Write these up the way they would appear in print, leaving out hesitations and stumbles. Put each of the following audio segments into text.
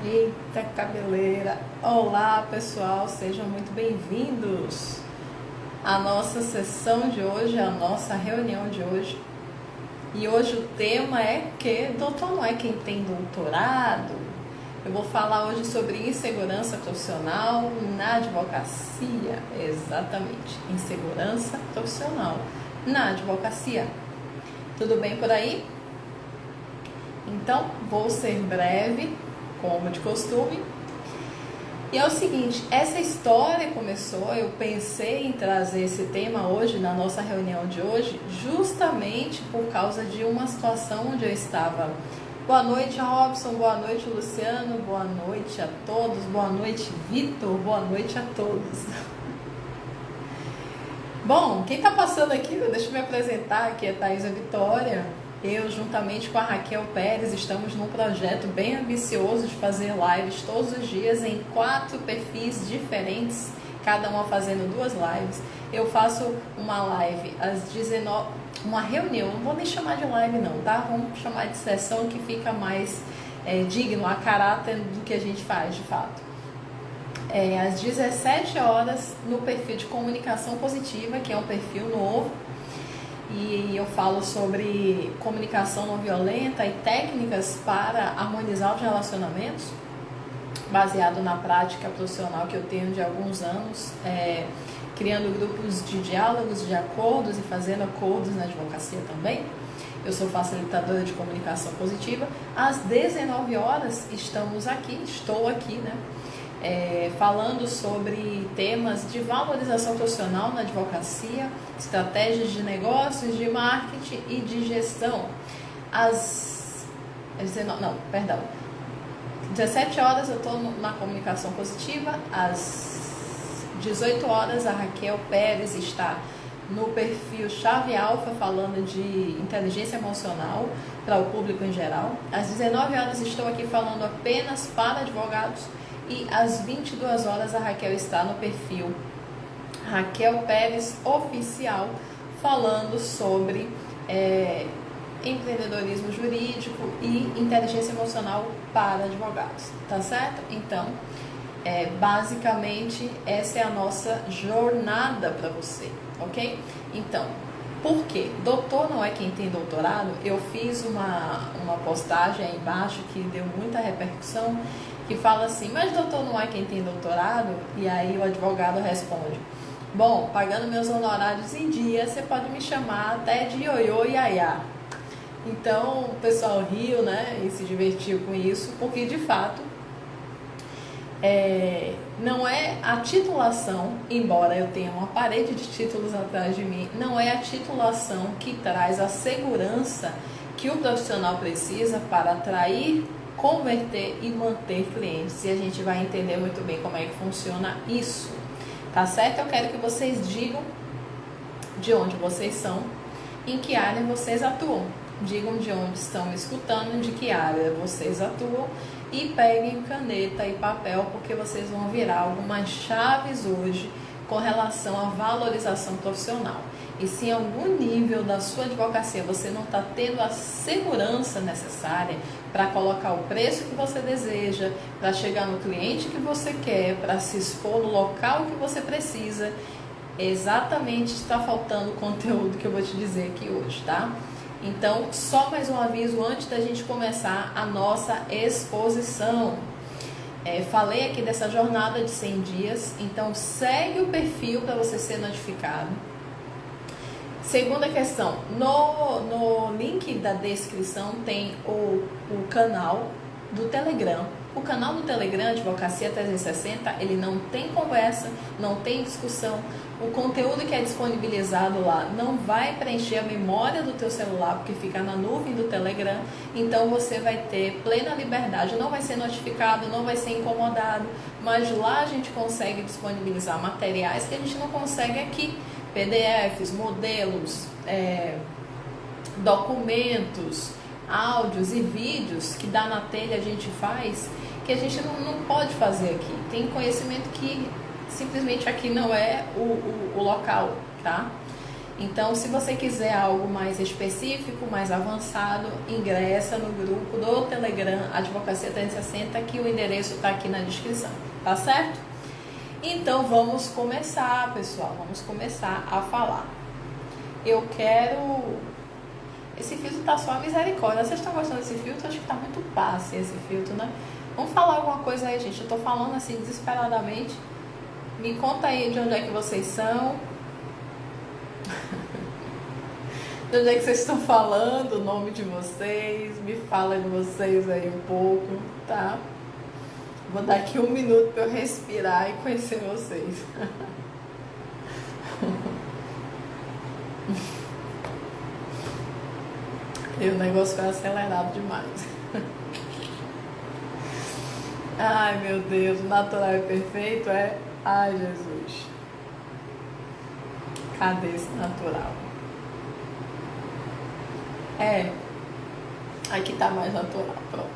Eita cabeleira! Olá pessoal, sejam muito bem-vindos à nossa sessão de hoje, à nossa reunião de hoje. E hoje o tema é que doutor não é quem tem doutorado. Eu vou falar hoje sobre insegurança profissional na advocacia. Exatamente, insegurança profissional na advocacia. Tudo bem por aí? Então, vou ser breve, como de costume. E é o seguinte, essa história começou, eu pensei em trazer esse tema hoje, na nossa reunião de hoje, justamente por causa de uma situação onde eu estava. Boa noite, Robson, boa noite, Luciano, boa noite a todos, boa noite, Vitor, boa noite a todos. Bom, quem está passando aqui, deixa eu me apresentar, aqui é Thaisa Vitória. Eu, juntamente com a Raquel Pérez, estamos num projeto bem ambicioso de fazer lives todos os dias em 4 perfis diferentes, cada uma fazendo 2 lives. Eu faço uma live às 19, uma reunião, não vou nem chamar de live não, tá? Vamos chamar de sessão que fica mais digno a caráter do que a gente faz de fato. Às 17 horas no perfil de comunicação positiva, que é um perfil novo. E eu falo sobre comunicação não violenta e técnicas para harmonizar os relacionamentos, baseado na prática profissional que eu tenho de alguns anos, criando grupos de diálogos, de acordos e fazendo acordos na advocacia também. Eu sou facilitadora de comunicação positiva. Às 19 horas estou aqui, né? Falando sobre temas de valorização profissional na advocacia, estratégias de negócios, de marketing e de gestão. Às 17 horas eu estou na comunicação positiva, às 18 horas a Raquel Pérez está no perfil Chave Alfa falando de inteligência emocional para o público em geral. Às 19 horas estou aqui falando apenas para advogados. E às 22 horas a Raquel está no perfil Raquel Pérez Oficial, falando sobre empreendedorismo jurídico e inteligência emocional para advogados, tá certo? Então, basicamente, essa é a nossa jornada para você, ok? Então, por quê? Doutor não é quem tem doutorado? Eu fiz uma postagem aí embaixo que deu muita repercussão, que fala assim, mas doutor não é quem tem doutorado? E aí o advogado responde, bom, pagando meus honorários em dia, você pode me chamar até de ioiô e iaiá. Então o pessoal riu, né, e se divertiu com isso, porque de fato não é a titulação, embora eu tenha uma parede de títulos atrás de mim, não é a titulação que traz a segurança que o profissional precisa para atrair, converter e manter clientes. E a gente vai entender muito bem como é que funciona isso, tá certo? Eu quero que vocês digam de onde vocês são, em que área vocês atuam. Digam de onde estão me escutando, de que área vocês atuam e peguem caneta e papel, porque vocês vão virar algumas chaves hoje com relação à valorização profissional. E se em algum nível da sua advocacia você não está tendo a segurança necessária para colocar o preço que você deseja, para chegar no cliente que você quer, para se expor no local que você precisa, exatamente está faltando o conteúdo que eu vou te dizer aqui hoje, tá? Então, só mais um aviso antes da gente começar a nossa exposição. Falei aqui dessa jornada de 100 dias, então segue o perfil para você ser notificado. Segunda questão, no link da descrição tem o canal do Telegram. O canal do Telegram, Advocacia 360, ele não tem conversa, não tem discussão. O conteúdo que é disponibilizado lá não vai preencher a memória do teu celular, porque fica na nuvem do Telegram. Então você vai ter plena liberdade, não vai ser notificado, não vai ser incomodado. Mas lá a gente consegue disponibilizar materiais que a gente não consegue aqui. PDFs, modelos, documentos, áudios e vídeos que dá na telha a gente faz, que a gente não pode fazer aqui. Tem conhecimento que simplesmente aqui não é o local, tá? Então, se você quiser algo mais específico, mais avançado, ingressa no grupo do Telegram Advocacia 360, que o endereço está aqui na descrição, tá certo? Então, vamos começar, pessoal, vamos começar a falar. Eu quero... Esse filtro tá só a misericórdia. Vocês estão gostando desse filtro? Acho que tá muito passe esse filtro, né? Vamos falar alguma coisa aí, gente. Eu tô falando assim desesperadamente. Me conta aí de onde é que vocês são. De onde é que vocês estão falando, o nome de vocês. Me fala de vocês aí um pouco, tá? Vou dar aqui 1 minuto para eu respirar e conhecer vocês. E o negócio foi acelerado demais. Ai, meu Deus, o natural é perfeito, é? Ai, Jesus. Cadê esse natural? É. Aqui tá mais natural, pronto.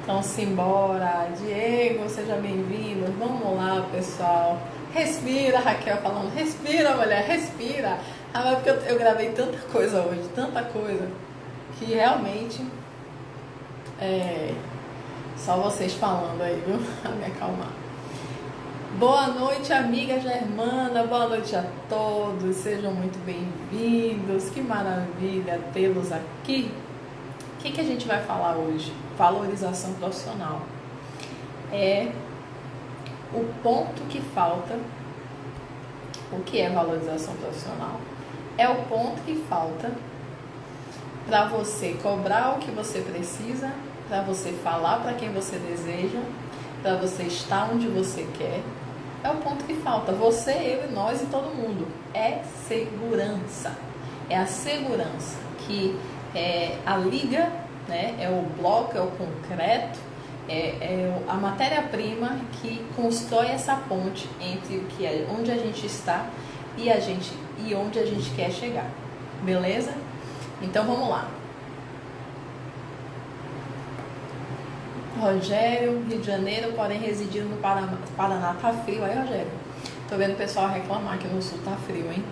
Então, simbora. Diego, seja bem-vindo. Vamos lá, pessoal. Respira, Raquel falando. Respira, mulher, respira. Ah, mas porque eu gravei tanta coisa hoje, tanta coisa, que realmente só vocês falando aí, viu? A me acalmar. Boa noite, amiga Germana. Boa noite a todos. Sejam muito bem-vindos. Que maravilha tê-los aqui. O que a gente vai falar hoje? Valorização profissional. É o ponto que falta. O que é valorização profissional? É o ponto que falta para você cobrar o que você precisa, para você falar para quem você deseja, para você estar onde você quer. É o ponto que falta. Você, eu e nós e todo mundo. É segurança. É a segurança que é a liga, né? É o bloco, é o concreto, a matéria-prima que constrói essa ponte entre onde a gente está e onde a gente quer chegar. Beleza? Então vamos lá. Rogério, Rio de Janeiro, porém residindo no Paraná. Tá frio aí, Rogério? Tô vendo o pessoal reclamar que no sul tá frio, hein?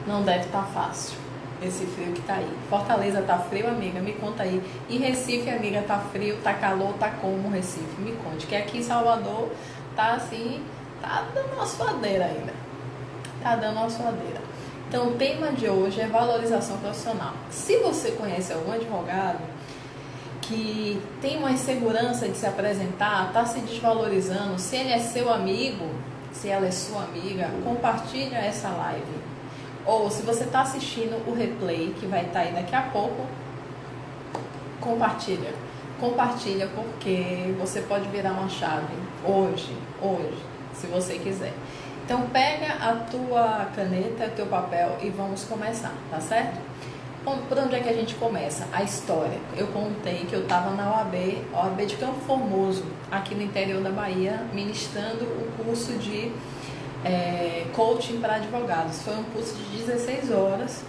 Não deve estar fácil esse frio que tá aí. Fortaleza tá frio, amiga? Me conta aí. E Recife, amiga, tá frio, tá calor, tá como Recife? Me conte. Que aqui em Salvador tá assim, tá dando uma suadeira ainda. Tá dando uma suadeira. Então, o tema de hoje é valorização profissional. Se você conhece algum advogado que tem uma insegurança de se apresentar, tá se desvalorizando, se ele é seu amigo, se ela é sua amiga, compartilha essa live. Ou se você está assistindo o replay, que vai estar aí daqui a pouco, compartilha. Compartilha porque você pode virar uma chave hoje, se você quiser. Então pega a tua caneta, o teu papel e vamos começar, tá certo? Bom, por onde é que a gente começa? A história. Eu contei que eu estava na OAB de Campo Formoso, aqui no interior da Bahia, ministrando o curso de coaching para advogados. Foi um curso de 16 horas.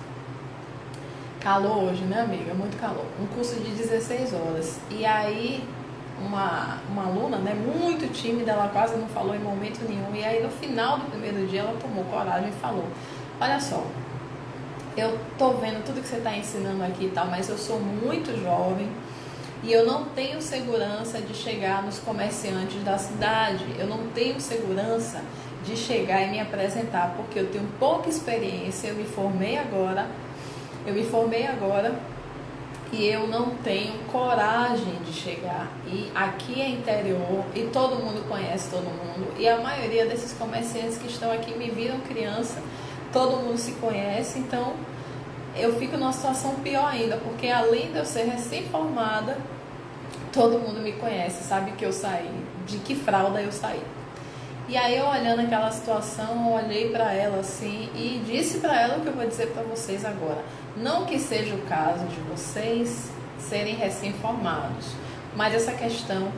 Calor hoje, né, amiga? Muito calor. Um curso de 16 horas. E aí, uma aluna, né, muito tímida, ela quase não falou em momento nenhum. E aí, no final do primeiro dia, ela tomou coragem e falou: olha só, eu tô vendo tudo que você está ensinando aqui e tal, mas eu sou muito jovem e eu não tenho segurança de chegar nos comerciantes da cidade. Eu não tenho segurança de chegar e me apresentar, porque eu tenho pouca experiência, eu me formei agora e eu não tenho coragem de chegar. E aqui é interior e todo mundo conhece todo mundo, e a maioria desses comerciantes que estão aqui me viram criança, todo mundo se conhece, então eu fico numa situação pior ainda, porque além de eu ser recém-formada, todo mundo me conhece, sabe que eu saí, de que fralda eu saí. E aí eu olhando aquela situação, eu olhei para ela assim e disse para ela o que eu vou dizer para vocês agora. Não que seja o caso de vocês serem recém-formados, mas essa questão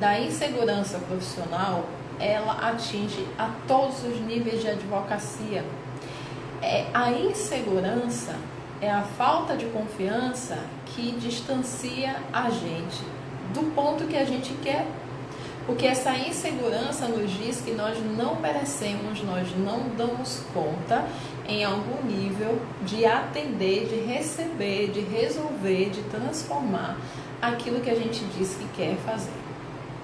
da insegurança profissional, ela atinge a todos os níveis de advocacia. A insegurança é a falta de confiança que distancia a gente do ponto que a gente quer. Porque essa insegurança nos diz que nós não merecemos, nós não damos conta em algum nível de atender, de receber, de resolver, de transformar aquilo que a gente diz que quer fazer,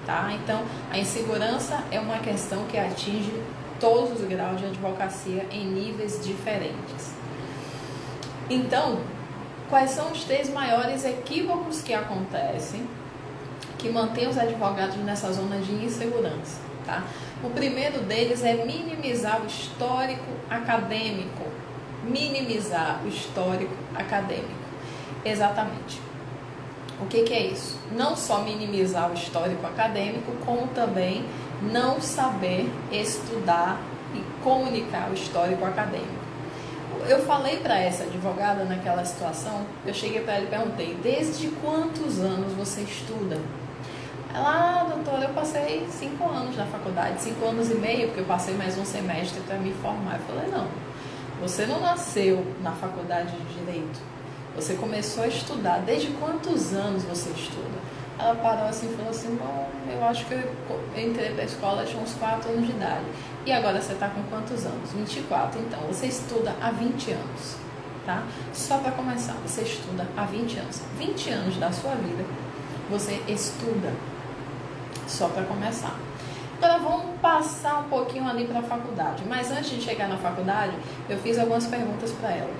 tá? Então, a insegurança é uma questão que atinge todos os graus de advocacia em níveis diferentes. Então, quais são os 3 maiores equívocos que acontecem, que mantém os advogados nessa zona de insegurança, tá? O primeiro deles é minimizar o histórico acadêmico. Minimizar o histórico acadêmico. Exatamente. O que é isso? Não só minimizar o histórico acadêmico, como também não saber estudar e comunicar o histórico acadêmico. Eu falei para essa advogada naquela situação, eu cheguei para ela e perguntei: desde quantos anos você estuda? Ela: doutora, eu passei 5 anos na faculdade, 5 anos e meio, porque eu passei mais um semestre para me formar. Eu falei: não, você não nasceu na faculdade de Direito, você começou a estudar, desde quantos anos você estuda? Ela parou assim e falou assim: bom, eu acho que eu entrei para a escola, tinha uns 4 anos de idade. E agora você está com quantos anos? 24. Então, você estuda há 20 anos, tá? Só para começar, você estuda há 20 anos. 20 anos da sua vida, você estuda, só para começar. Agora, vamos passar um pouquinho ali para a faculdade. Mas antes de chegar na faculdade, eu fiz algumas perguntas para ela.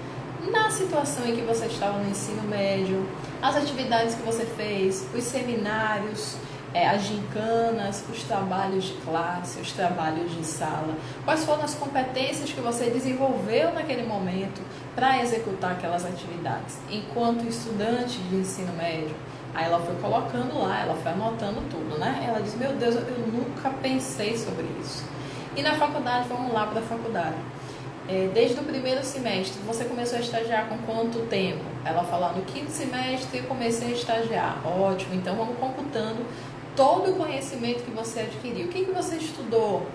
Na situação em que você estava no ensino médio, as atividades que você fez, os seminários, as gincanas, os trabalhos de classe, os trabalhos de sala, quais foram as competências que você desenvolveu naquele momento para executar aquelas atividades enquanto estudante de ensino médio? Aí ela foi colocando lá, ela foi anotando tudo, né? Ela disse: meu Deus, eu nunca pensei sobre isso. E na faculdade, vamos lá para a faculdade. Desde o primeiro semestre, você começou a estagiar com quanto tempo? Ela falou: no 5º semestre eu comecei a estagiar. Ótimo, então vamos computando todo o conhecimento que você adquiriu. O que você estudou?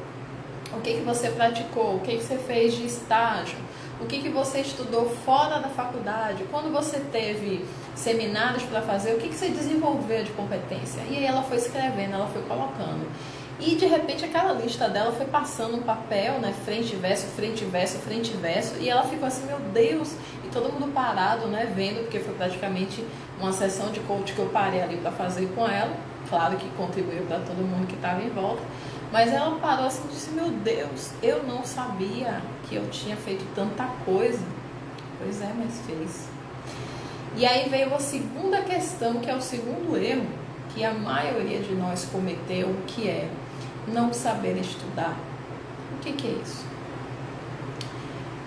O que você praticou? O que você fez de estágio? O que você estudou fora da faculdade? Quando você teve seminários para fazer, o que você desenvolveu de competência? E aí ela foi escrevendo, ela foi colocando. E de repente aquela lista dela foi passando um papel, né? Frente, verso, frente, verso, frente, verso. E ela ficou assim: meu Deus! E todo mundo parado, né? Vendo, porque foi praticamente uma sessão de coach que eu parei ali para fazer com ela. Claro que contribuiu para todo mundo que estava em volta. Mas ela parou assim e disse: meu Deus, eu não sabia que eu tinha feito tanta coisa. Pois é, mas fez. E aí veio a segunda questão, que é o segundo erro que a maioria de nós cometeu, que é não saber estudar. O que é isso?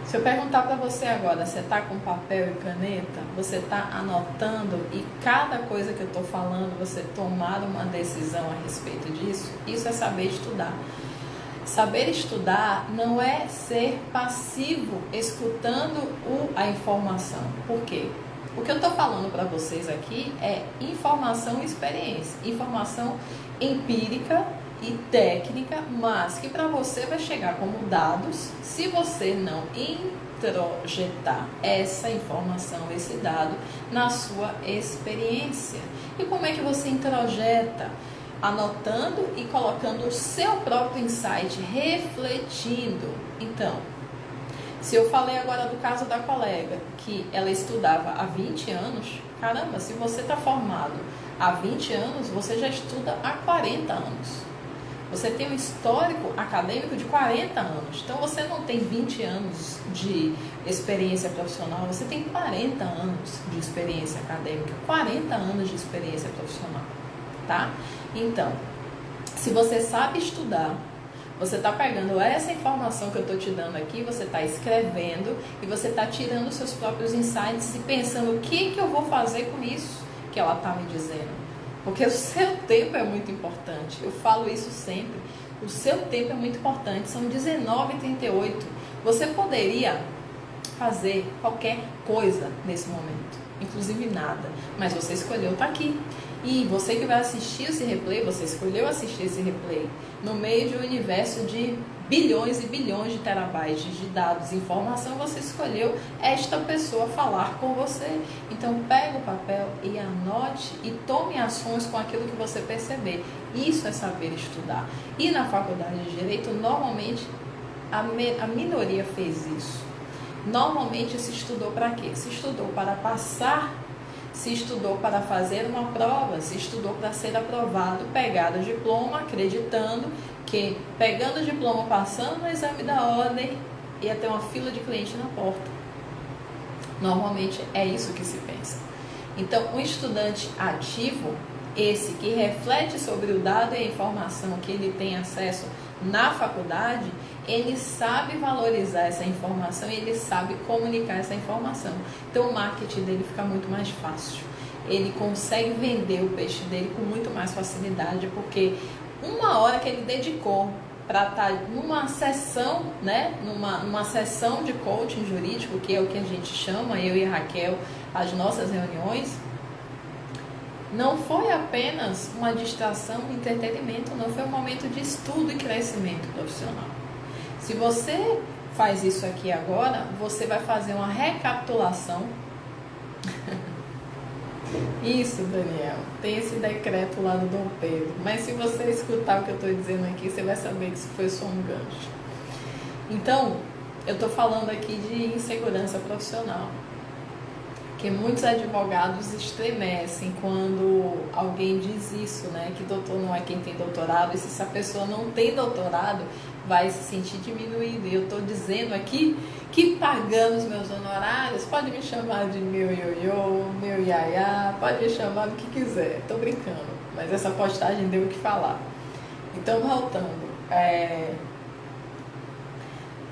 Se eu perguntar para você agora, você está com papel e caneta? Você está anotando e cada coisa que eu estou falando, você tomar uma decisão a respeito disso? Isso é saber estudar. Saber estudar não é ser passivo escutando a informação. Por quê? O que eu estou falando para vocês aqui é informação e experiência. Informação empírica e técnica, mas que para você vai chegar como dados se você não introjetar essa informação, esse dado na sua experiência. E como é que você introjeta? Anotando e colocando o seu próprio insight, refletindo. Então, se eu falei agora do caso da colega, que ela estudava há 20 anos, caramba, se você está formado há 20 anos, você já estuda há 40 anos. Você tem um histórico acadêmico de 40 anos. Então, você não tem 20 anos de experiência profissional, você tem 40 anos de experiência acadêmica, 40 anos de experiência profissional, tá? Então, se você sabe estudar, você está pegando essa informação que eu estou te dando aqui, você está escrevendo e você está tirando os seus próprios insights e pensando: o que eu vou fazer com isso que ela está me dizendo? Porque o seu tempo é muito importante. Eu falo isso sempre. O seu tempo é muito importante. São 19h38. Você poderia fazer qualquer coisa nesse momento. inclusive nada, mas você escolheu estar aqui. E você que vai assistir esse replay, você escolheu assistir esse replay no meio de um universo de bilhões e bilhões de terabytes de dados e informação, você escolheu esta pessoa falar com você. Então pega o papel e anote e tome ações com aquilo que você perceber. Isso é saber estudar. E na faculdade de Direito, normalmente a minoria fez isso. Normalmente se estudou para quê? Se estudou para passar, se estudou para fazer uma prova, se estudou para ser aprovado, pegar o diploma, acreditando que pegando o diploma, passando no exame da ordem, ia ter uma fila de cliente na porta. Normalmente é isso que se pensa. Então, um estudante ativo, esse que reflete sobre o dado e a informação que ele tem acesso na faculdade, ele sabe valorizar essa informação e ele sabe comunicar essa informação. Então o marketing dele fica muito mais fácil. Ele consegue vender o peixe dele com muito mais facilidade, porque uma hora que ele dedicou para estar numa sessão, né, numa sessão de coaching jurídico, que é o que a gente chama, eu e a Raquel, as nossas reuniões, não foi apenas uma distração, um entretenimento, não, foi um momento de estudo e crescimento profissional. Se você faz isso aqui agora, você vai fazer uma recapitulação. Isso, Daniel, tem esse decreto lá do Dom Pedro, mas se você escutar o que eu estou dizendo aqui, você vai saber que isso foi só um gancho. Então, eu estou falando aqui de insegurança profissional, que muitos advogados estremecem quando alguém diz isso, né? Que doutor não é quem tem doutorado, e se essa pessoa não tem doutorado, vai se sentir diminuído. E eu estou dizendo aqui que pagando os meus honorários, pode me chamar de meu ioiô, meu iaiá, pode me chamar do que quiser. Estou brincando, mas essa postagem deu o que falar. Então, voltando.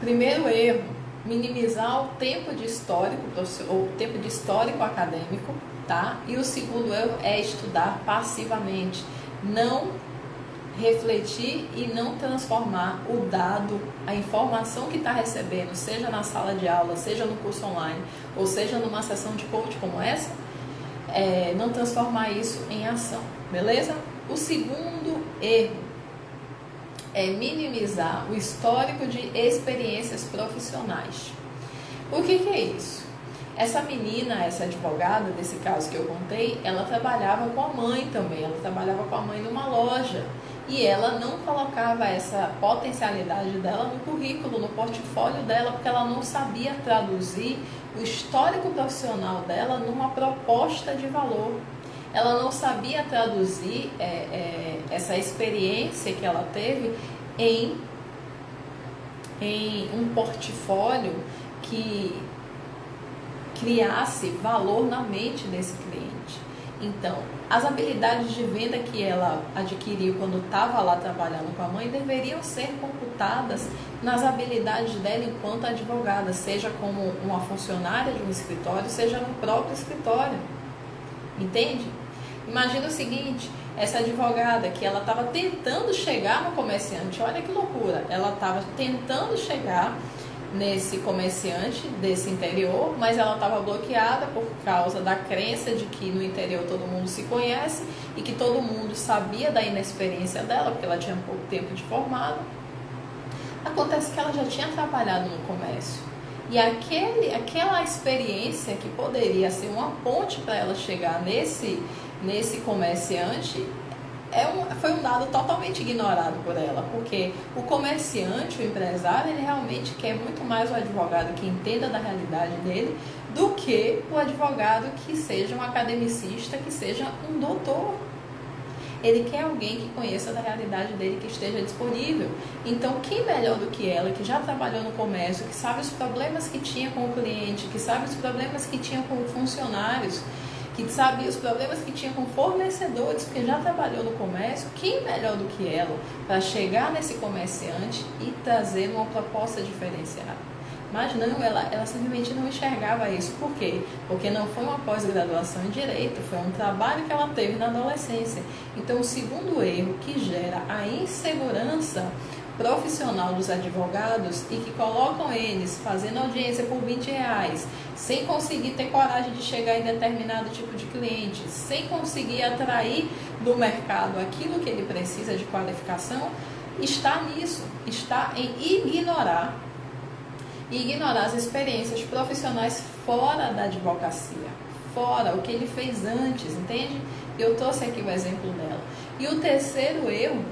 Primeiro erro, minimizar o tempo de histórico, ou tempo de histórico acadêmico, tá? E o segundo erro é estudar passivamente, não refletir e não transformar o dado, a informação que está recebendo, seja na sala de aula, seja no curso online, ou seja numa sessão de coach como essa, não transformar isso em ação, beleza? O segundo erro é minimizar o histórico de experiências profissionais. O que é isso? Essa menina, essa advogada, desse caso que eu contei, ela trabalhava com a mãe também, ela trabalhava com a mãe numa loja, e ela não colocava essa potencialidade dela no currículo, no portfólio dela, porque ela não sabia traduzir o histórico profissional dela numa proposta de valor. Ela não sabia traduzir essa experiência que ela teve em um portfólio que criasse valor na mente desse cliente. Então, as habilidades de venda que ela adquiriu quando estava lá trabalhando com a mãe deveriam ser computadas nas habilidades dela enquanto advogada, seja como uma funcionária de um escritório, seja no próprio escritório. Entende? Imagina o seguinte, essa advogada que ela estava tentando chegar no comerciante, olha que loucura, ela estava tentando chegar nesse comerciante desse interior, mas ela estava bloqueada por causa da crença de que no interior todo mundo se conhece e que todo mundo sabia da inexperiência dela, porque ela tinha pouco tempo de formada. Acontece que ela já tinha trabalhado no comércio. E aquela experiência que poderia ser uma ponte para ela chegar nesse comerciante, foi um dado totalmente ignorado por ela, porque o comerciante, o empresário, ele realmente quer muito mais o advogado que entenda da realidade dele do que o advogado que seja um academicista, que seja um doutor. Ele quer alguém que conheça da realidade dele, que esteja disponível. Então, quem melhor do que ela, que já trabalhou no comércio, que sabe os problemas que tinha com o cliente, que sabe os problemas que tinha com funcionários, que sabe os problemas que tinha com fornecedores, porque já trabalhou no comércio, quem melhor do que ela para chegar nesse comerciante e trazer uma proposta diferenciada? Mas não, ela simplesmente não enxergava isso. Por quê? Porque não foi uma pós-graduação em Direito, foi um trabalho que ela teve na adolescência. Então, o segundo erro que gera a insegurança profissional dos advogados e que colocam eles fazendo audiência por R$ 20, sem conseguir ter coragem de chegar em determinado tipo de cliente, sem conseguir atrair do mercado aquilo que ele precisa de qualificação, está nisso, está em ignorar as experiências profissionais fora da advocacia, fora o que ele fez antes, entende? Eu trouxe aqui o exemplo dela. E o terceiro erro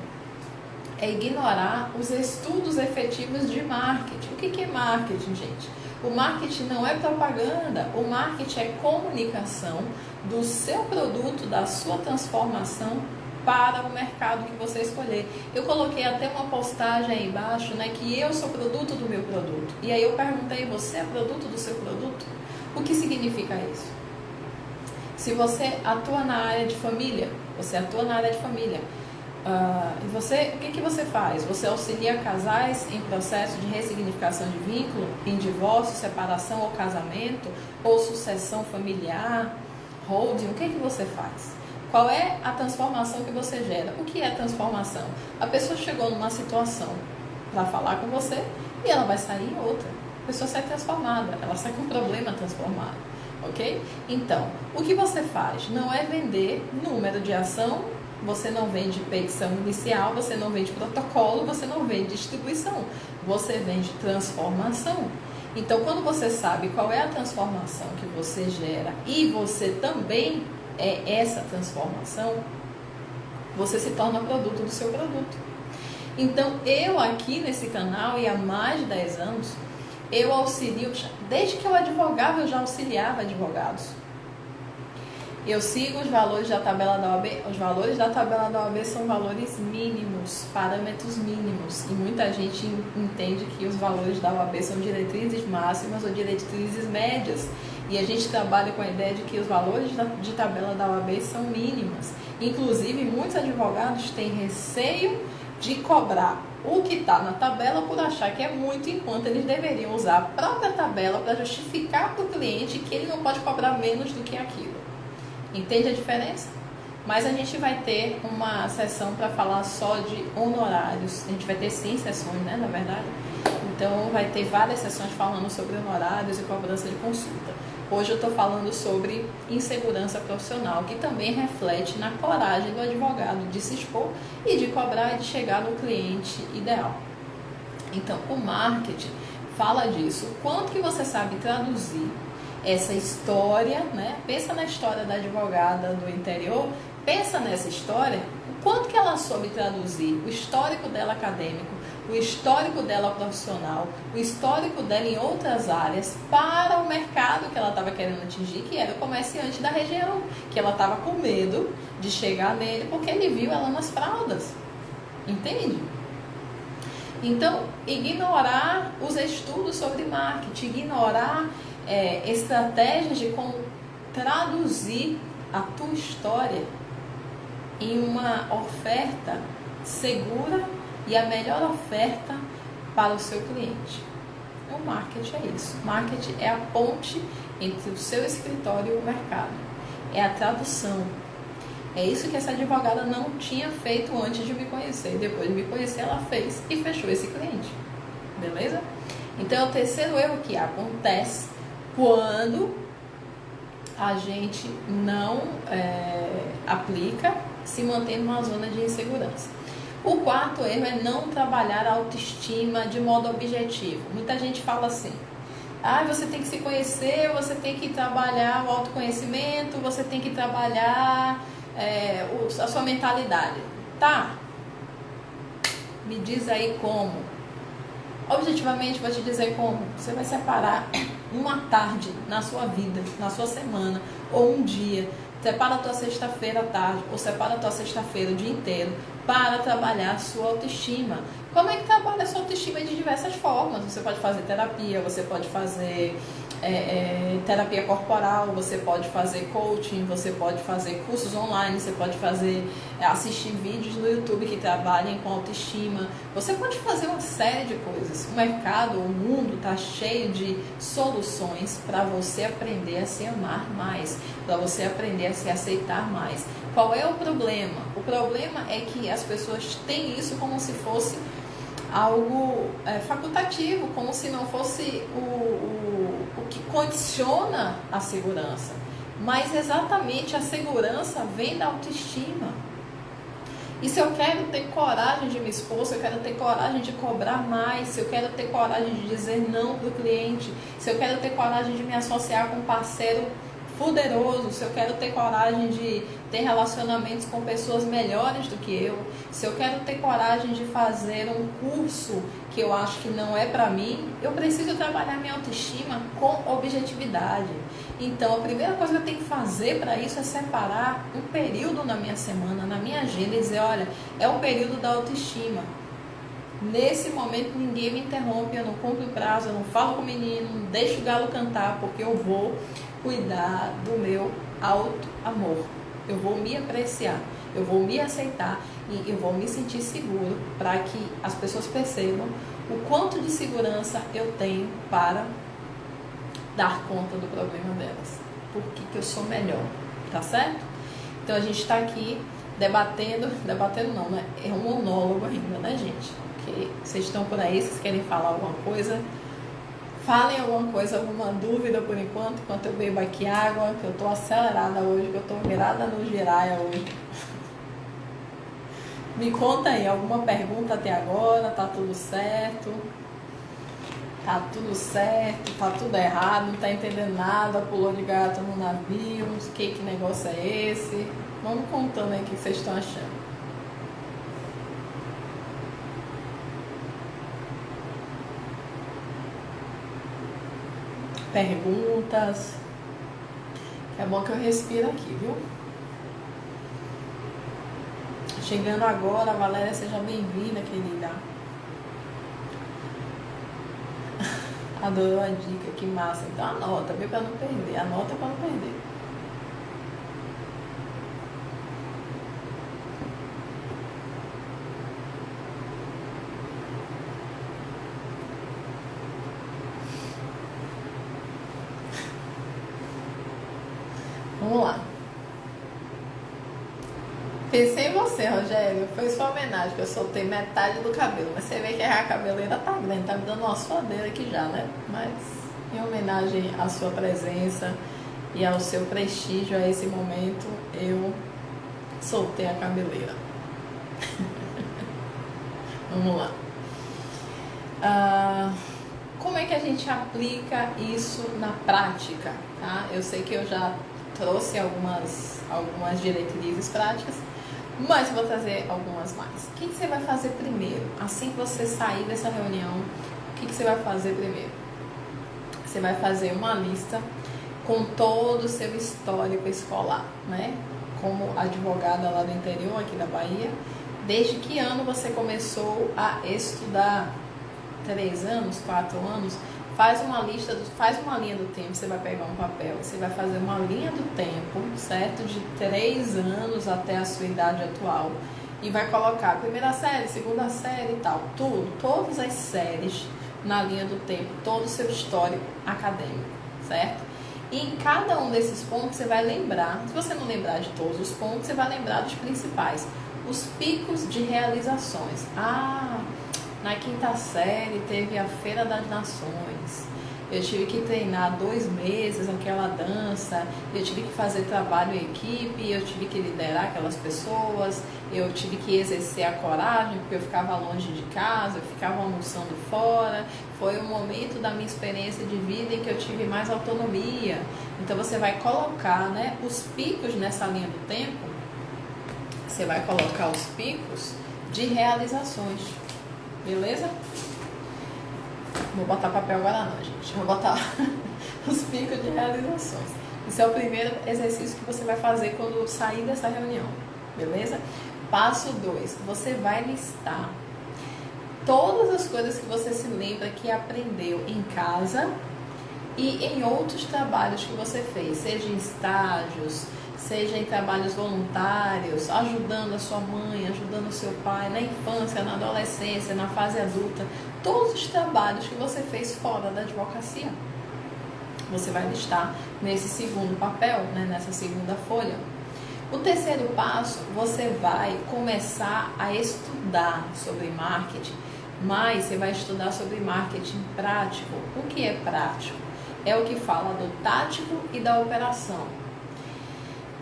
é ignorar os estudos efetivos de marketing. O que é marketing, gente? O marketing não é propaganda, o marketing é comunicação do seu produto, da sua transformação para o mercado que você escolher. Eu coloquei até uma postagem aí embaixo, né, que eu sou produto do meu produto. E aí eu perguntei, você é produto do seu produto? O que significa isso? Se você atua na área de família, o que você faz? Você auxilia casais em processo de ressignificação de vínculo, em divórcio, separação ou casamento, ou sucessão familiar, holding, o que você faz? Qual é a transformação que você gera? O que é transformação? A pessoa chegou numa situação para falar com você e ela vai sair em outra. A pessoa sai transformada, ela sai com um problema transformado, ok? Então, o que você faz? Não é vender número de ação, você não vende petição inicial, você não vende protocolo, você não vende distribuição, você vende transformação. Então, quando você sabe qual é a transformação que você gera e você também é essa transformação, você se torna produto do seu produto. Então, eu aqui nesse canal, e há mais de 10 anos, eu auxilio, desde que eu advogava, eu já auxiliava advogados. Eu sigo os valores da tabela da OAB. Os valores da tabela da OAB são valores mínimos, parâmetros mínimos. E muita gente entende que os valores da OAB são diretrizes máximas ou diretrizes médias. E a gente trabalha com a ideia de que os valores de tabela da OAB são mínimas. Inclusive, muitos advogados têm receio de cobrar o que está na tabela por achar que é muito, enquanto eles deveriam usar a própria tabela para justificar para o cliente que ele não pode cobrar menos do que aquilo. Entende a diferença? Mas a gente vai ter uma sessão para falar só de honorários. A gente vai ter 100 sessões, né, na verdade. Então vai ter várias sessões falando sobre honorários e cobrança de consulta. Hoje eu estou falando sobre insegurança profissional, que também reflete na coragem do advogado de se expor e de cobrar e de chegar no cliente ideal. Então, o marketing fala disso. O quanto que você sabe traduzir essa história, né? Pensa na história da advogada do interior, pensa nessa história, o quanto que ela soube traduzir o histórico dela acadêmico, o histórico dela profissional, o histórico dela em outras áreas para o mercado que ela estava querendo atingir, que era o comerciante da região, que ela estava com medo de chegar nele porque ele viu ela nas fraldas, entende? Então, ignorar os estudos sobre marketing, ignorar estratégias de como traduzir a tua história em uma oferta segura e a melhor oferta para o seu cliente. O marketing é isso. Marketing é a ponte entre o seu escritório e o mercado. É a tradução. É isso que essa advogada não tinha feito antes de me conhecer. Depois de me conhecer, ela fez e fechou esse cliente. Beleza? Então, é o terceiro erro que acontece quando a gente não aplica, se mantém numa zona de insegurança. O quarto erro é não trabalhar a autoestima de modo objetivo. Muita gente fala assim, você tem que se conhecer, você tem que trabalhar o autoconhecimento, você tem que trabalhar a sua mentalidade. Tá? Me diz aí como. Objetivamente, vou te dizer como. Você vai separar uma tarde na sua vida, na sua semana, ou um dia. Separa a tua sexta-feira à tarde, ou separa a tua sexta-feira o dia inteiro para trabalhar a sua autoestima. Como é que trabalha a sua autoestima? De diversas formas. Você pode fazer terapia, você pode fazer terapia corporal, você pode fazer coaching, você pode fazer cursos online, você pode assistir vídeos no YouTube que trabalhem com autoestima. Você pode fazer uma série de coisas. O mercado, o mundo está cheio de soluções para você aprender a se amar mais, para você aprender a se aceitar mais. Qual é o problema? O problema é que as pessoas têm isso como se fosse algo facultativo, como se não fosse o que condiciona a segurança. Mas exatamente a segurança vem da autoestima. E se eu quero ter coragem de me expor, se eu quero ter coragem de cobrar mais, se eu quero ter coragem de dizer não para o cliente, se eu quero ter coragem de me associar com um parceiro poderoso, se eu quero ter coragem de ter relacionamentos com pessoas melhores do que eu, se eu quero ter coragem de fazer um curso que eu acho que não é para mim, eu preciso trabalhar minha autoestima com objetividade. Então, a primeira coisa que eu tenho que fazer para isso é separar um período na minha semana, na minha agenda e dizer, olha, é o período da autoestima. Nesse momento ninguém me interrompe, eu não cumpro o prazo, eu não falo com o menino, não deixo o galo cantar, porque eu vou cuidar do meu auto-amor. Eu vou me apreciar, eu vou me aceitar e eu vou me sentir seguro para que as pessoas percebam o quanto de segurança eu tenho para dar conta do problema delas. Por que eu sou melhor, tá certo? Então a gente está aqui debatendo não, né? É um monólogo ainda, né, gente? Porque vocês estão por aí, vocês querem falar alguma coisa, falem alguma coisa, alguma dúvida por enquanto eu bebo aqui água, que eu tô acelerada hoje, que eu tô virada no giraia hoje. Me conta aí, alguma pergunta até agora? Tá tudo certo? Tá tudo certo? Tá tudo errado? Não tá entendendo nada? Pulou de gato no navio? Que negócio é esse? Vamos contando aí o que vocês estão achando. Perguntas? É bom que eu respiro aqui, viu? Chegando agora, Valéria, seja bem-vinda, querida. Adorou a dica, que massa. Então anota, viu, pra não perder. Anota pra não perder. Vamos lá. Pensei em você, Rogério. Foi sua homenagem, que eu soltei metade do cabelo. Mas você vê que a cabeleira tá grande, tá me dando uma suadeira aqui já, né? Mas em homenagem à sua presença e ao seu prestígio a esse momento, eu soltei a cabeleira. Vamos lá. Como é que a gente aplica isso na prática? Tá? Eu sei que eu já trouxe algumas diretrizes práticas, mas eu vou trazer algumas mais. O que você vai fazer primeiro? Assim que você sair dessa reunião, o que você vai fazer primeiro? Você vai fazer uma lista com todo o seu histórico escolar, né? Como advogada lá do interior, aqui da Bahia, desde que ano você começou a estudar? 3 anos, 4 anos? Faz uma lista, faz uma linha do tempo. Você vai pegar um papel, você vai fazer uma linha do tempo, certo? De 3 anos até a sua idade atual. E vai colocar a primeira série, segunda série e tal. Tudo, todas as séries na linha do tempo, todo o seu histórico acadêmico, certo? E em cada um desses pontos você vai lembrar, se você não lembrar de todos os pontos, você vai lembrar dos principais. Os picos de realizações. Na quinta série teve a Feira das Nações. Eu tive que treinar 2 meses aquela dança. Eu tive que fazer trabalho em equipe. Eu tive que liderar aquelas pessoas. Eu tive que exercer a coragem, porque eu ficava longe de casa, eu ficava almoçando fora. Foi um momento da minha experiência de vida em que eu tive mais autonomia. Então você vai colocar, né, os picos nessa linha do tempo. Você vai colocar os picos de realizações. Beleza? Vou botar papel agora não, gente. Vou botar os picos de realizações. Esse é o primeiro exercício que você vai fazer quando sair dessa reunião. Beleza? Passo 2. Você vai listar todas as coisas que você se lembra que aprendeu em casa e em outros trabalhos que você fez. Seja em estágios, seja em trabalhos voluntários, ajudando a sua mãe, ajudando o seu pai, na infância, na adolescência, na fase adulta, todos os trabalhos que você fez fora da advocacia. Você vai listar nesse segundo papel, né, nessa segunda folha. O terceiro passo, você vai começar a estudar sobre marketing mas você vai estudar sobre marketing prático. O que é prático? É o que fala do tático e da operação.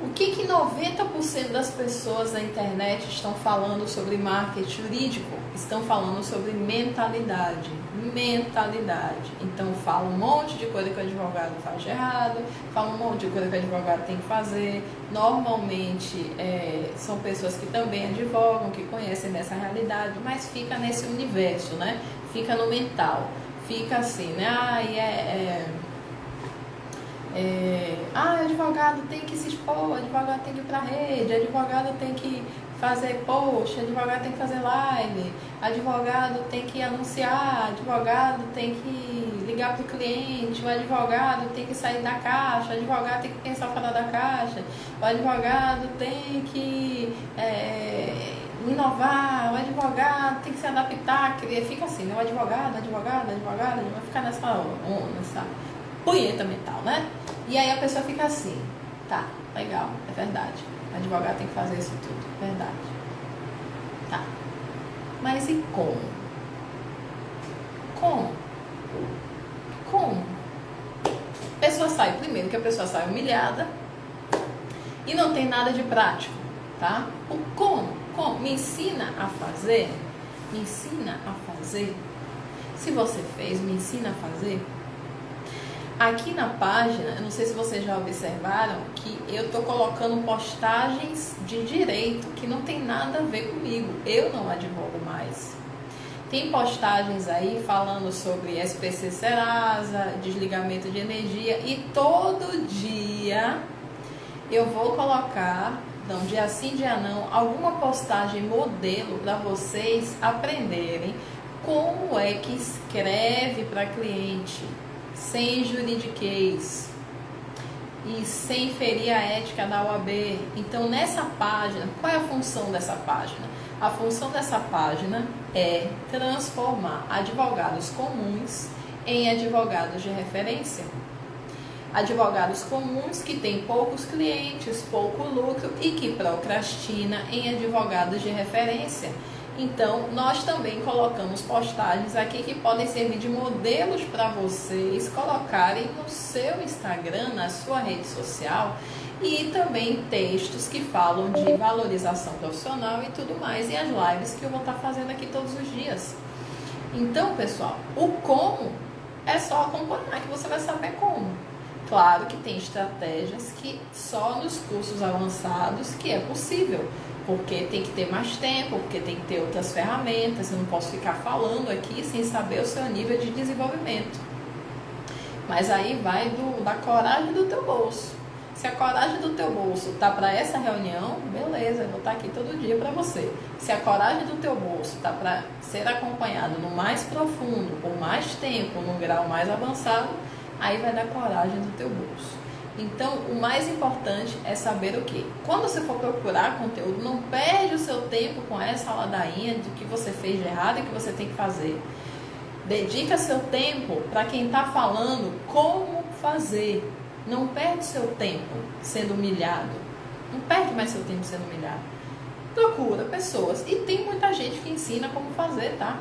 O que 90% das pessoas na internet estão falando sobre marketing jurídico? Estão falando sobre mentalidade. Mentalidade. Então fala um monte de coisa que o advogado faz de errado, fala um monte de coisa que o advogado tem que fazer. Normalmente são pessoas que também advogam, que conhecem dessa realidade, mas fica nesse universo, né? Fica no mental. Fica assim, né? Advogado tem que se expor, advogado tem que ir pra rede, advogado tem que fazer post, advogado tem que fazer live, advogado tem que anunciar, advogado tem que ligar pro cliente, o advogado tem que sair da caixa, o advogado tem que pensar fora da caixa, o advogado tem que inovar, o advogado tem que se adaptar, fica assim, né? O advogado, vai ficar nessa punheta mental, né? E aí a pessoa fica assim, tá, legal, é verdade, o advogado tem que fazer isso tudo, verdade, tá, mas e como? A pessoa sai, primeiro que a pessoa sai humilhada e não tem nada de prático, tá? O como? Me ensina a fazer, se você fez, me ensina a fazer. Aqui na página, eu não sei se vocês já observaram, que eu estou colocando postagens de direito que não tem nada a ver comigo. Eu não advogo mais. Tem postagens aí falando sobre SPC Serasa, desligamento de energia, e todo dia eu vou colocar, não, dia sim, dia não, alguma postagem modelo para vocês aprenderem como é que escreve para cliente, sem juridiquês e sem ferir a ética da OAB. Então, nessa página, qual é a função dessa página? A função dessa página é transformar advogados comuns em advogados de referência. Advogados comuns que têm poucos clientes, pouco lucro e que procrastina em advogados de referência. Então, nós também colocamos postagens aqui que podem servir de modelos para vocês colocarem no seu Instagram, na sua rede social, e também textos que falam de valorização profissional e tudo mais, e as lives que eu vou estar fazendo aqui todos os dias. Então, pessoal, o como é só acompanhar que você vai saber como. Claro que tem estratégias que só nos cursos avançados que é possível, porque tem que ter mais tempo, porque tem que ter outras ferramentas, eu não posso ficar falando aqui sem saber o seu nível de desenvolvimento. Mas aí vai da coragem do teu bolso. Se a coragem do teu bolso tá para essa reunião, beleza, eu vou estar aqui todo dia para você. Se a coragem do teu bolso tá para ser acompanhado no mais profundo, por mais tempo, num grau mais avançado, aí vai dar coragem do teu bolso. Então, o mais importante é saber o quê? Quando você for procurar conteúdo, não perde o seu tempo com essa ladainha do que você fez de errado e que você tem que fazer. Dedica seu tempo para quem está falando como fazer. Não perde seu tempo sendo humilhado. Não perde mais seu tempo sendo humilhado. Procura pessoas. E tem muita gente que ensina como fazer, tá?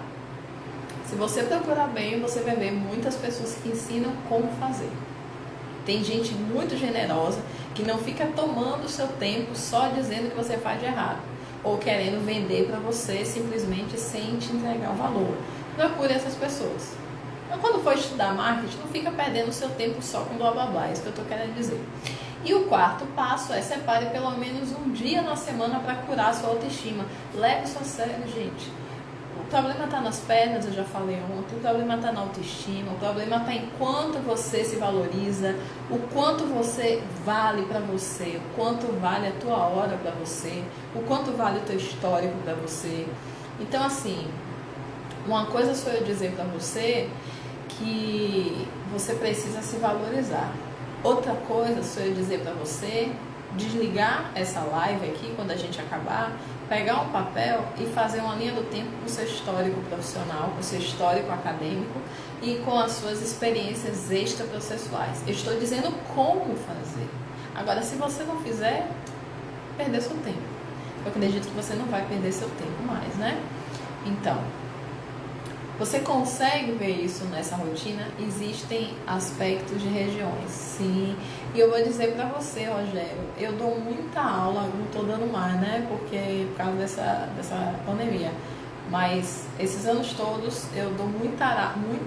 Se você procurar bem, você vai ver muitas pessoas que ensinam como fazer. Tem gente muito generosa que não fica tomando o seu tempo só dizendo que você faz de errado. Ou querendo vender para você simplesmente sem te entregar o valor. Procure essas pessoas. Então, quando for estudar marketing, não fica perdendo o seu tempo só com blá blá blá. É isso que eu estou querendo dizer. E o quarto passo é separe pelo menos um dia na semana para curar a sua autoestima. Leve isso a sério, gente. O problema está nas pernas, eu já falei ontem, o problema está na autoestima, o problema está em quanto você se valoriza, o quanto você vale para você, o quanto vale a tua hora para você, o quanto vale o teu histórico para você. Então, assim, uma coisa sou eu dizer para você que você precisa se valorizar. Outra coisa sou eu dizer para você desligar essa live aqui quando a gente acabar, pegar um papel e fazer uma linha do tempo com o seu histórico profissional, com o seu histórico acadêmico e com as suas experiências extraprocessuais. Eu estou dizendo como fazer. Agora, se você não fizer, perder seu tempo. Eu acredito que você não vai perder seu tempo mais, né? Então, Você consegue ver isso nessa rotina? Existem aspectos de regiões, sim. E eu vou dizer para você, Rogério, eu dou muita aula, não estou dando mais, né? Porque por causa dessa pandemia. Mas esses anos todos eu dou muita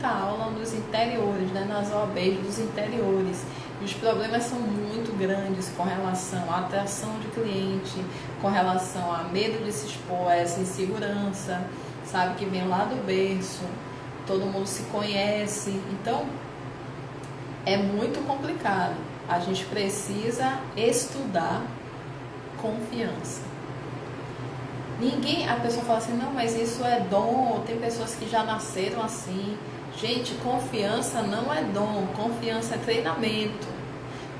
aula nos interiores, né? Nas OABs dos interiores. E os problemas são muito grandes com relação à atração de cliente, com relação a medo de se expor, a essa insegurança, sabe, que vem lá do berço, todo mundo se conhece, então é muito complicado. A gente precisa estudar confiança. A pessoa fala assim, não, mas isso é dom, ou tem pessoas que já nasceram assim. Gente, confiança não é dom, confiança é treinamento.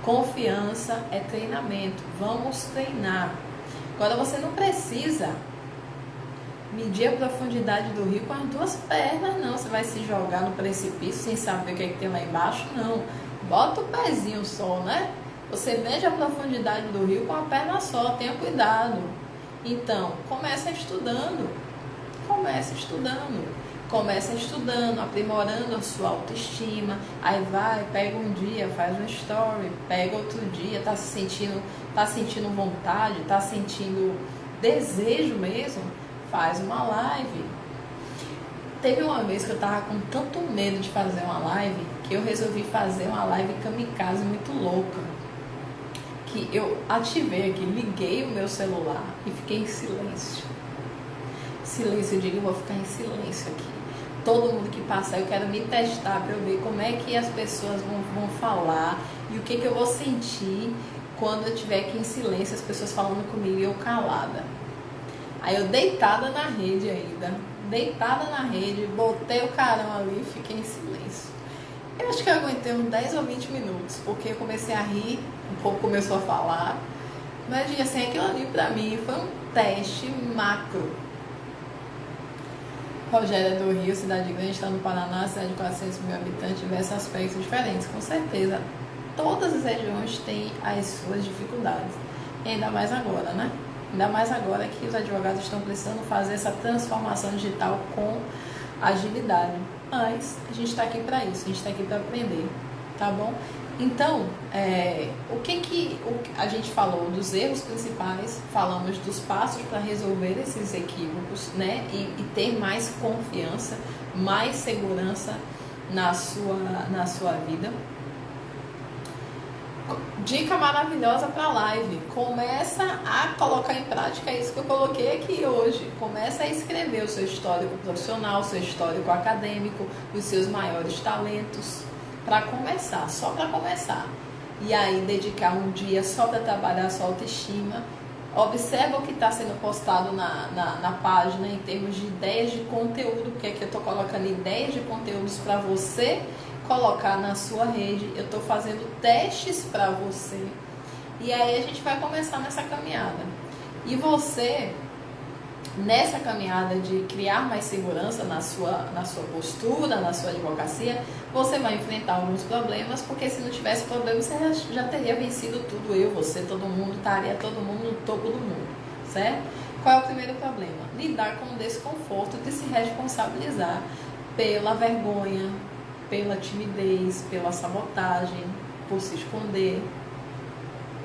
Confiança é treinamento. Vamos treinar. Agora você não precisa medir a profundidade do rio com as duas pernas, não. Você vai se jogar no precipício sem saber o que tem lá embaixo, não. Bota o pezinho só, né? Você mede a profundidade do rio com a perna só, tenha cuidado. Então, comece estudando, aprimorando a sua autoestima. Aí vai, pega um dia, faz um story, pega outro dia, tá sentindo vontade, tá sentindo desejo mesmo, faz uma live. Teve uma vez que eu tava com tanto medo de fazer uma live que eu resolvi fazer uma live kamikaze muito louca. Que eu ativei aqui, liguei o meu celular e fiquei em silêncio. Eu digo, eu vou ficar em silêncio aqui. Todo mundo que passar, eu quero me testar para eu ver como é que as pessoas vão falar e o que eu vou sentir quando eu estiver aqui em silêncio, as pessoas falando comigo e eu calada. Aí eu deitada na rede ainda, botei o carão ali e fiquei em silêncio. Eu acho que eu aguentei uns 10 ou 20 minutos, porque eu comecei a rir, o povo começou a falar. Mas assim, aquilo ali pra mim foi um teste macro. Rogério é do Rio, cidade grande, está no Paraná, cidade de 400 mil habitantes, diversos aspectos diferentes. Com certeza, todas as regiões têm as suas dificuldades. E ainda mais agora, né? Ainda mais agora que os advogados estão precisando fazer essa transformação digital com agilidade. Mas a gente está aqui para isso, a gente está aqui para aprender, tá bom? Então, a gente falou dos erros principais, falamos dos passos para resolver esses equívocos, né? E ter mais confiança, mais segurança na sua vida. Dica maravilhosa para a live. Começa a colocar em prática isso que eu coloquei aqui hoje. Começa a escrever o seu histórico profissional, o seu histórico acadêmico, os seus maiores talentos. Para começar, só para começar. E aí dedicar um dia só para trabalhar a sua autoestima. Observa o que está sendo postado na página em termos de ideias de conteúdo, porque aqui eu estou colocando ideias de conteúdos para você colocar na sua rede. Eu estou fazendo testes para você. E aí a gente vai começar nessa caminhada. E você, nessa caminhada de criar mais segurança na sua postura, na sua advocacia, você vai enfrentar alguns problemas, porque se não tivesse problema, você já teria vencido tudo. Você, todo mundo, estaria todo mundo no topo do mundo, certo? Qual é o primeiro problema? Lidar com o desconforto de se responsabilizar pela vergonha, pela timidez, pela sabotagem, por se esconder,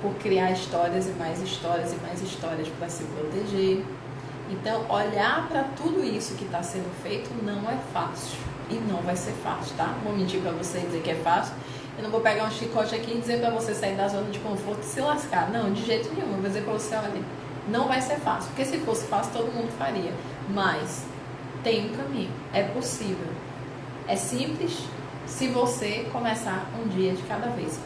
por criar histórias e mais histórias e mais histórias para se proteger. Então, olhar para tudo isso que está sendo feito não é fácil. E não vai ser fácil, tá? Vou mentir para você e dizer que é fácil. Eu não vou pegar um chicote aqui e dizer para você sair da zona de conforto e se lascar. Não, de jeito nenhum. Eu vou dizer para você, olha, não vai ser fácil. Porque se fosse fácil, todo mundo faria. Mas tem um caminho. É possível. É simples se você começar um dia de cada vez.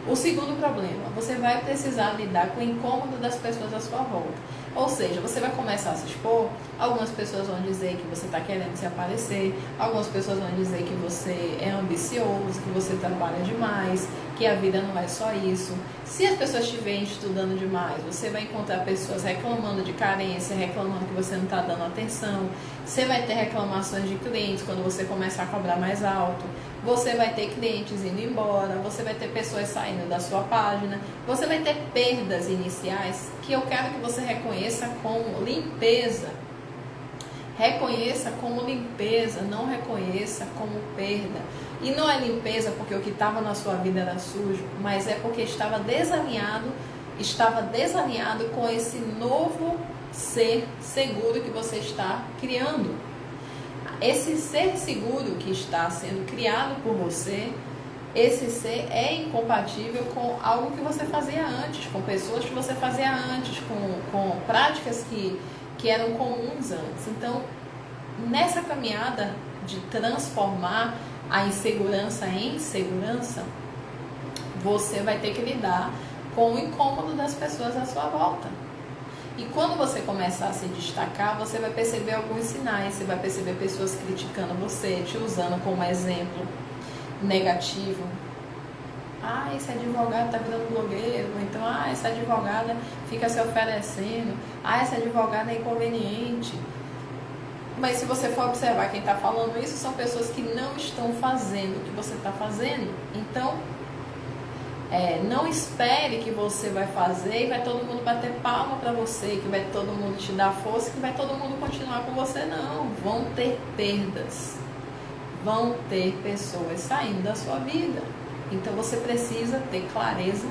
O segundo problema, você vai precisar lidar com o incômodo das pessoas à sua volta. Ou seja, você vai começar a se expor, algumas pessoas vão dizer que você está querendo se aparecer, algumas pessoas vão dizer que você é ambicioso, que você trabalha demais, que a vida não é só isso. Se as pessoas estiverem estudando demais, você vai encontrar pessoas reclamando de carência, reclamando que você não está dando atenção. Você vai ter reclamações de clientes quando você começar a cobrar mais alto. Você vai ter clientes indo embora, você vai ter pessoas saindo da sua página, você vai ter perdas iniciais que eu quero que você reconheça como limpeza. Reconheça como limpeza, não reconheça como perda. E não é limpeza porque o que estava na sua vida era sujo, mas é porque estava desalinhado com esse novo ser seguro que você está criando. Esse ser seguro que está sendo criado por você, esse ser é incompatível com algo que você fazia antes, com pessoas que você fazia antes, com práticas que eram comuns antes. Então, nessa caminhada de transformar a insegurança em segurança, você vai ter que lidar com o incômodo das pessoas à sua volta. E quando você começar a se destacar, você vai perceber alguns sinais, você vai perceber pessoas criticando você, te usando como exemplo negativo. Ah, esse advogado tá virando blogueiro. Então, essa advogada fica se oferecendo. Essa advogada é inconveniente. Mas se você for observar quem está falando isso, são pessoas que não estão fazendo o que você está fazendo. Então, não espere que você vai fazer e vai todo mundo bater palma para você, que vai todo mundo te dar força, que vai todo mundo continuar com você. Não, vão ter perdas. Vão ter pessoas saindo da sua vida. Então você precisa ter clareza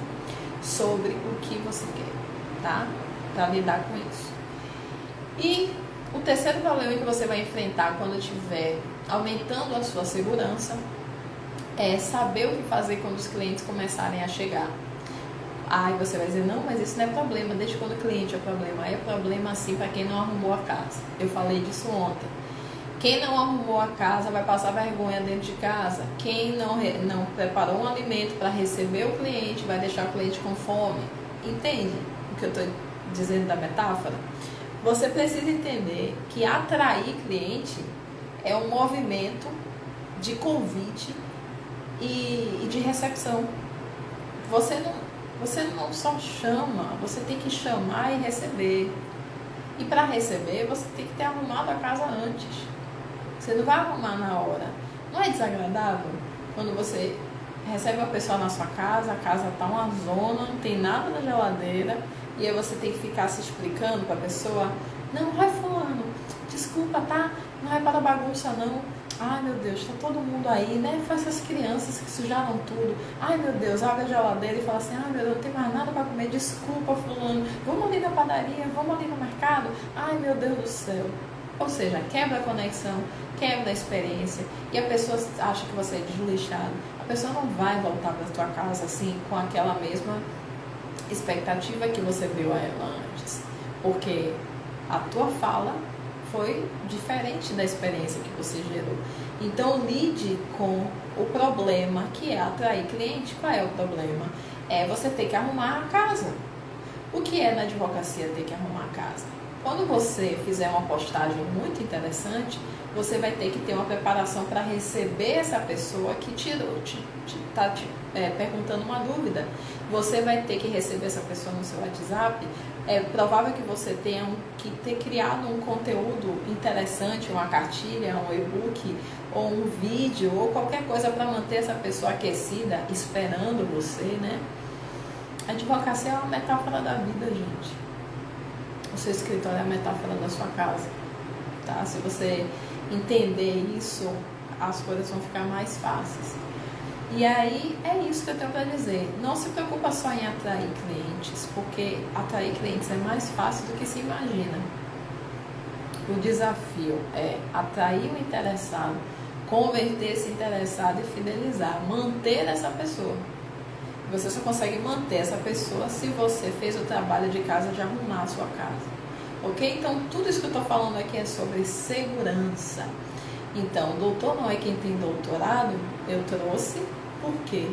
sobre o que você quer, tá? Para lidar com isso. E o terceiro problema que você vai enfrentar quando estiver aumentando a sua segurança é saber o que fazer quando os clientes começarem a chegar. Aí você vai dizer, não, mas isso não é problema, desde quando o cliente é problema. É problema assim para quem não arrumou a casa. Eu falei disso ontem. Quem não arrumou a casa vai passar vergonha dentro de casa. Quem não preparou um alimento para receber o cliente vai deixar o cliente com fome. Entende o que eu estou dizendo da metáfora? Você precisa entender que atrair cliente é um movimento de convite e de recepção. Você não só chama, você tem que chamar e receber. E para receber, você tem que ter arrumado a casa antes. Você não vai arrumar na hora. Não é desagradável quando você recebe uma pessoa na sua casa, a casa tá uma zona, não tem nada na geladeira, e aí você tem que ficar se explicando para a pessoa, não, vai fulano, desculpa, tá? Não é para bagunça não. Ai meu Deus, tá todo mundo aí, né? Foi essas crianças que sujaram tudo. Ai meu Deus, abre a geladeira e fala assim, ai meu Deus, não tem mais nada para comer, desculpa fulano, vamos ali na padaria, vamos ali no mercado. Ai meu Deus do céu. Ou seja, quebra a conexão, quebra a experiência, e a pessoa acha que você é desleixado. A pessoa não vai voltar para a tua casa assim com aquela mesma expectativa que você viu a ela antes, porque a tua fala foi diferente da experiência que você gerou. Então lide com o problema que é atrair cliente. Qual é o problema? É você ter que arrumar a casa. O que é na advocacia ter que arrumar a casa? Quando você fizer uma postagem muito interessante, você vai ter que ter uma preparação para receber essa pessoa que está te perguntando uma dúvida. Você vai ter que receber essa pessoa no seu WhatsApp. É provável que você tenha que ter criado um conteúdo interessante, uma cartilha, um e-book, ou um vídeo, ou qualquer coisa para manter essa pessoa aquecida, esperando você, né? A advocacia é uma metáfora da vida, gente. O seu escritório é a metáfora da sua casa, tá? Se você entender isso, as coisas vão ficar mais fáceis. E aí, é isso que eu tenho para dizer. Não se preocupa só em atrair clientes, porque atrair clientes é mais fácil do que se imagina. O desafio é atrair o interessado, converter esse interessado e fidelizar, manter essa pessoa. Você só consegue manter essa pessoa se você fez o trabalho de casa de arrumar a sua casa. Ok? Então, tudo isso que eu estou falando aqui é sobre segurança. Então, doutor não é quem tem doutorado, eu trouxe. Por quê?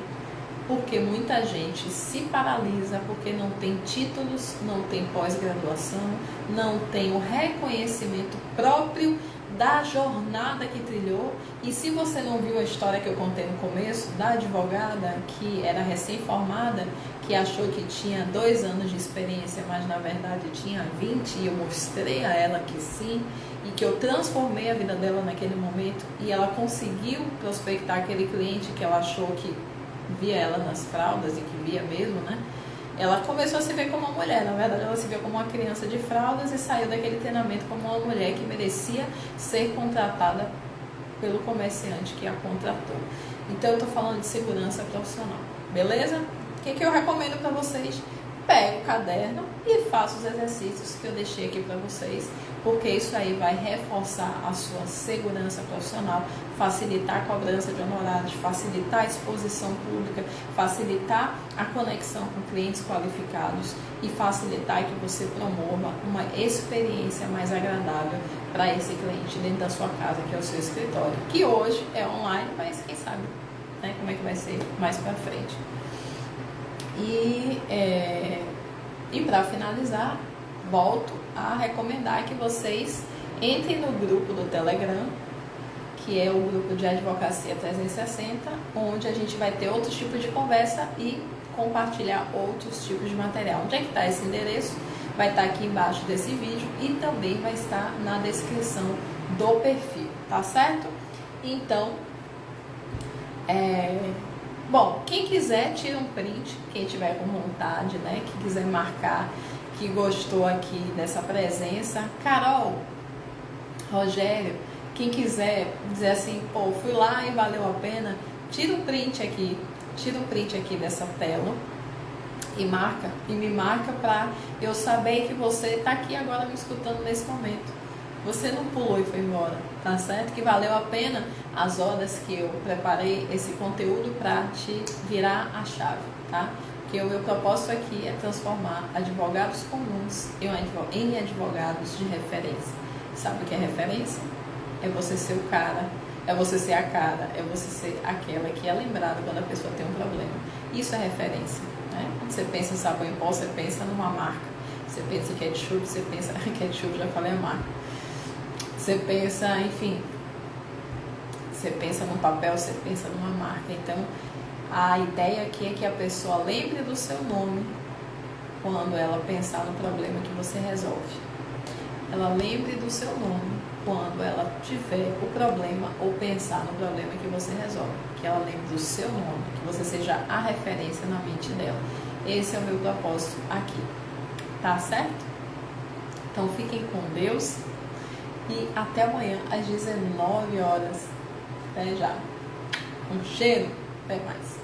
Porque muita gente se paralisa porque não tem títulos, não tem pós-graduação, não tem o reconhecimento próprio da jornada que trilhou. E se você não viu a história que eu contei no começo, da advogada que era recém-formada, que achou que tinha 2 anos de experiência, mas na verdade tinha 20, e eu mostrei a ela que sim, e que eu transformei a vida dela naquele momento, e ela conseguiu prospectar aquele cliente que ela achou que via ela nas fraldas, e que via mesmo, né? Ela começou a se ver como uma mulher, na verdade ela se viu como uma criança de fraldas e saiu daquele treinamento como uma mulher que merecia ser contratada pelo comerciante que a contratou. Então eu estou falando de segurança profissional, beleza? O que eu recomendo para vocês? Pega o caderno e faça os exercícios que eu deixei aqui para vocês, porque isso aí vai reforçar a sua segurança profissional, facilitar a cobrança de honorários, facilitar a exposição pública, facilitar a conexão com clientes qualificados e facilitar que você promova uma experiência mais agradável para esse cliente dentro da sua casa, que é o seu escritório, que hoje é online, mas quem sabe, né, como é que vai ser mais para frente. E para finalizar, volto a recomendar que vocês entrem no grupo do Telegram, que é o grupo de Advocacia 360, onde a gente vai ter outro tipo de conversa e compartilhar outros tipos de material. Onde é que está esse endereço? Vai estar aqui embaixo desse vídeo e também vai estar na descrição do perfil, tá certo? Então, bom, quem quiser, tira um print, quem tiver com vontade, né? Quem quiser marcar que gostou aqui dessa presença. Carol, Rogério, quem quiser dizer assim, pô, fui lá e valeu a pena, tira um print aqui dessa tela e me marca para eu saber que você está aqui agora me escutando nesse momento. Você não pulou e foi embora, tá certo? Que valeu a pena as horas que eu preparei esse conteúdo para te virar a chave, tá? Porque o meu propósito aqui é transformar advogados comuns em advogados de referência. Sabe o que é referência? É você ser o cara, é você ser a cara, é você ser aquela que é lembrada quando a pessoa tem um problema. Isso é referência, né? Quando você pensa em sabão em pó, você pensa numa marca. Você pensa em ketchup, você pensa... ketchup, já falei a marca. Você pensa, enfim, você pensa num papel, você pensa numa marca. Então, a ideia aqui é que a pessoa lembre do seu nome quando ela pensar no problema que você resolve. Ela lembre do seu nome quando ela tiver o problema ou pensar no problema que você resolve. Que ela lembre do seu nome, que você seja a referência na mente dela. Esse é o meu propósito aqui. Tá certo? Então, fiquem com Deus. E até amanhã, às 19 horas. Até já. Um cheiro. Até mais.